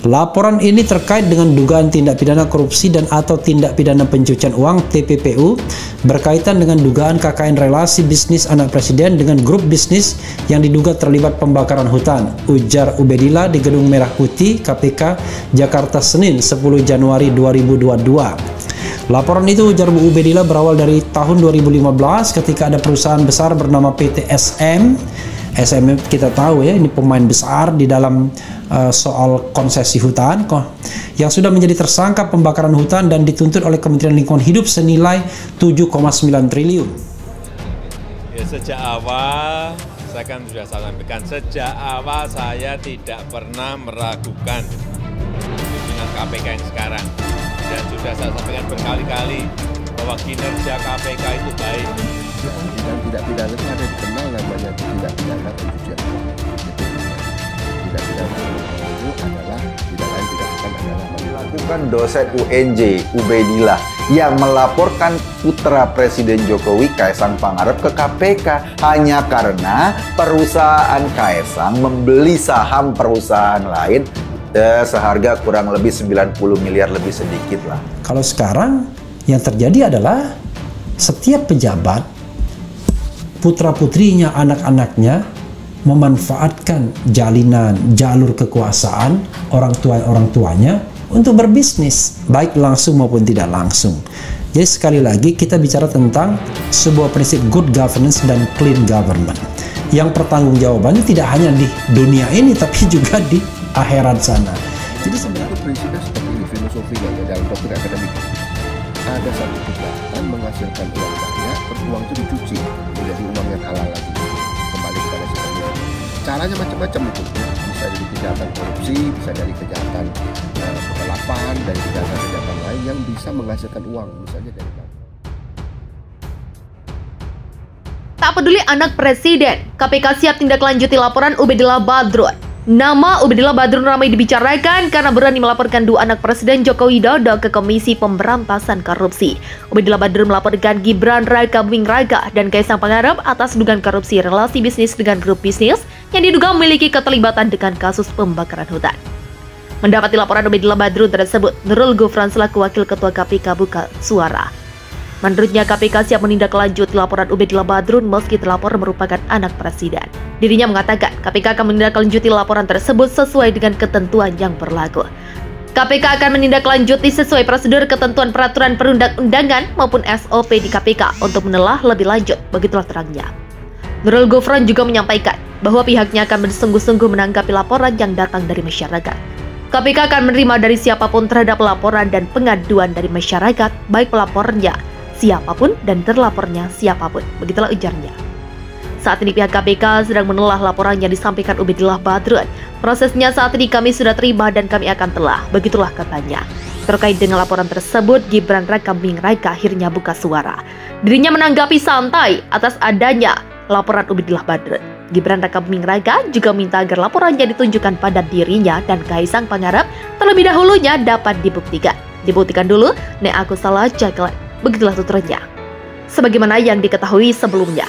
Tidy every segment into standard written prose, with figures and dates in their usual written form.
Laporan ini terkait dengan dugaan tindak pidana korupsi dan atau tindak pidana pencucian uang (TPPU) berkaitan dengan dugaan KKN relasi bisnis anak presiden dengan grup bisnis yang diduga terlibat pembakaran hutan, ujar Ubedillah di Gedung Merah Putih KPK Jakarta Senin 10 Januari 2022. Laporan itu, ujar Bu Ubedillah, berawal dari tahun 2015 ketika ada perusahaan besar bernama PT SM. SM kita tahu ya, ini pemain besar di dalam soal konsesi hutan yang sudah menjadi tersangka pembakaran hutan dan dituntut oleh Kementerian Lingkungan Hidup senilai 7,9 triliun. Ya, sejak awal saya kan sudah sampaikan, sejak awal saya tidak pernah meragukan pimpinan KPK yang sekarang, dan sudah saya sampaikan berkali-kali bahwa kinerja KPK itu baik. Dan tidak pidana itu ada dikenal namanya tidak pidana pencucian uang. Tidak pidana itu adalah tidak lain tidak bukan adalah melakukan dosen UNJ Ubedillah yang melaporkan putra Presiden Jokowi Kaesang Pangarep ke KPK hanya karena perusahaan Kaesang membeli saham perusahaan lain seharga kurang lebih 90 miliar lebih sedikit lah. Kalau sekarang yang terjadi adalah setiap pejabat, putra-putrinya, anak-anaknya memanfaatkan jalur kekuasaan orang tuanya untuk berbisnis, baik langsung maupun tidak langsung. Jadi sekali lagi kita bicara tentang sebuah prinsip good governance dan clean government yang pertanggungjawabannya tidak hanya di dunia ini tapi juga di akhirat sana. Jadi sebenarnya prinsipnya seperti ini filosofinya ya, dalam doktrin akademik. Ada satu kejahatan menghasilkan uang banyak, terus uang itu dicuci menjadi uang yang halal lagi, kembali kepada si pemilik. Caranya macam-macam itu ya. Bisa dari kejahatan korupsi, bisa dari kejahatan penggelapan, dari kejahatan lain yang bisa menghasilkan uang, misalnya dari bank. Tak peduli anak presiden, KPK siap tindak lanjuti laporan Ubedillah Badrun. Nama Ubedillah Badrun ramai dibicarakan karena berani melaporkan dua anak Presiden Joko Widodo ke Komisi Pemberantasan Korupsi. Ubedillah Badrun melaporkan Gibran Raka Buming Raka dan Kaesang Pangarep atas dugaan korupsi relasi bisnis dengan grup bisnis yang diduga memiliki keterlibatan dengan kasus pembakaran hutan. Mendapati laporan Ubedillah Badrun tersebut, Nurul Gufron selaku Wakil Ketua KPK buka suara. Menurutnya, KPK siap menindaklanjuti laporan Ubedillah Badrun meski terlapor merupakan anak presiden. Dirinya mengatakan KPK akan menindaklanjuti laporan tersebut sesuai dengan ketentuan yang berlaku. KPK akan menindaklanjuti sesuai prosedur ketentuan peraturan perundang-undangan maupun SOP di KPK untuk menelah lebih lanjut, begitulah terangnya. Nurul Gufron juga menyampaikan bahwa pihaknya akan bersungguh-sungguh menanggapi laporan yang datang dari masyarakat. KPK akan menerima dari siapapun terhadap laporan dan pengaduan dari masyarakat, baik pelapornya siapapun dan terlapornya siapapun, begitulah ujarnya. Saat ini pihak KPK sedang menelah laporan yang disampaikan Ubedillah Badrun. Prosesnya saat ini kami sudah terima dan kami akan telah, begitulah katanya. Terkait dengan laporan tersebut, Gibran Raka Buming Raka akhirnya buka suara. Dirinya menanggapi santai atas adanya laporan Ubedillah Badrun. Gibran Raka Buming Raka juga minta agar laporannya ditunjukkan pada dirinya dan Kaesang Pangarep terlebih dahulunya dapat dibuktikan. Dibuktikan dulu, nek aku salah jagoan. Begitulah tuturnya. Sebagaimana yang diketahui sebelumnya,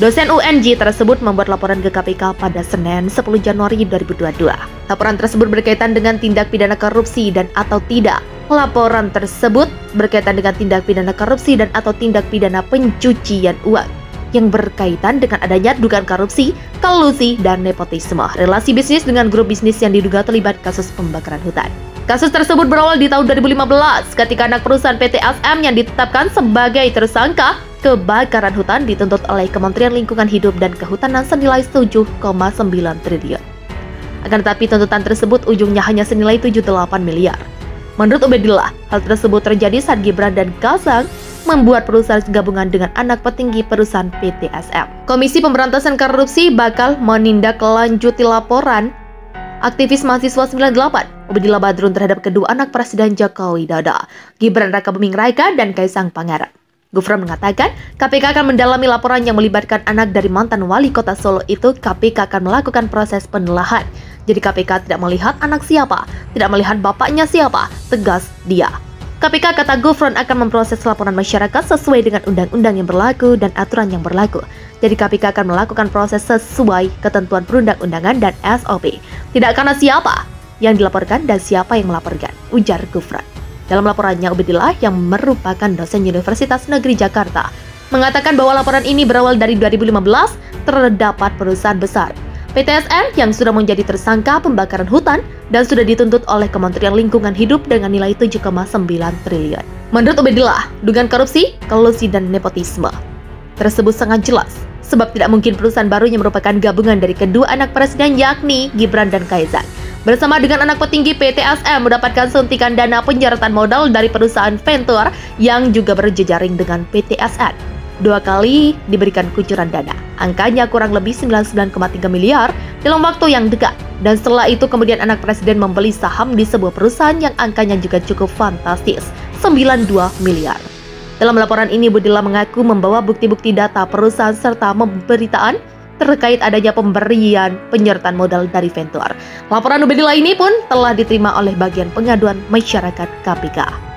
dosen UNJ tersebut membuat laporan ke KPK pada Senin 10 Januari 2022. Laporan tersebut berkaitan dengan tindak pidana korupsi dan atau tidak. Laporan tersebut berkaitan dengan tindak pidana korupsi dan atau tindak pidana pencucian uang yang berkaitan dengan adanya dugaan korupsi, kolusi, dan nepotisme relasi bisnis dengan grup bisnis yang diduga terlibat kasus pembakaran hutan. Kasus tersebut berawal di tahun 2015 ketika anak perusahaan PT SM yang ditetapkan sebagai tersangka kebakaran hutan dituntut oleh Kementerian Lingkungan Hidup dan Kehutanan senilai 7,9 triliun. Akan tetapi tuntutan tersebut ujungnya hanya senilai 78 miliar. Menurut Ubedillah, hal tersebut terjadi saat Gibran dan Kaesang membuat perusahaan gabungan dengan anak petinggi perusahaan PT SM. Komisi Pemberantasan Korupsi bakal menindaklanjuti laporan aktivis mahasiswa 98 Ubedillah Badrun terhadap kedua anak Presiden Joko Widodo, Gibran Raka Buming Raka dan Kaesang Pangarep. Gufron mengatakan, KPK akan mendalami laporan yang melibatkan anak dari mantan wali kota Solo itu. KPK akan melakukan proses penelahan. Jadi KPK tidak melihat anak siapa, tidak melihat bapaknya siapa, tegas dia. KPK, kata Gufron, akan memproses laporan masyarakat sesuai dengan undang-undang yang berlaku dan aturan yang berlaku. Jadi KPK akan melakukan proses sesuai ketentuan perundang-undangan dan SOP. Tidak karena siapa, yang dilaporkan dan siapa yang melaporkan, ujar Gufron. Dalam laporannya, Ubedillah yang merupakan dosen Universitas Negeri Jakarta mengatakan bahwa laporan ini berawal dari 2015 terdapat perusahaan besar PTSN yang sudah menjadi tersangka pembakaran hutan dan sudah dituntut oleh Kementerian Lingkungan Hidup dengan nilai 7,9 triliun. Menurut Ubedillah, dugaan korupsi, kolusi, dan nepotisme tersebut sangat jelas, sebab tidak mungkin perusahaan baru yang merupakan gabungan dari kedua anak presiden yakni Gibran dan Kaisang bersama dengan anak petinggi PTSM mendapatkan suntikan dana penyertaan modal dari perusahaan Venture yang juga berjejaring dengan PTSN. 2 kali diberikan kucuran dana. Angkanya kurang lebih 99,3 miliar dalam waktu yang dekat. Dan setelah itu kemudian anak presiden membeli saham di sebuah perusahaan yang angkanya juga cukup fantastis, 92 miliar. Dalam laporan ini, Ubedillah mengaku membawa bukti-bukti data perusahaan serta pemberitaan terkait adanya pemberian penyertaan modal dari Venture. Laporan Ubedillah ini pun telah diterima oleh bagian pengaduan masyarakat KPK.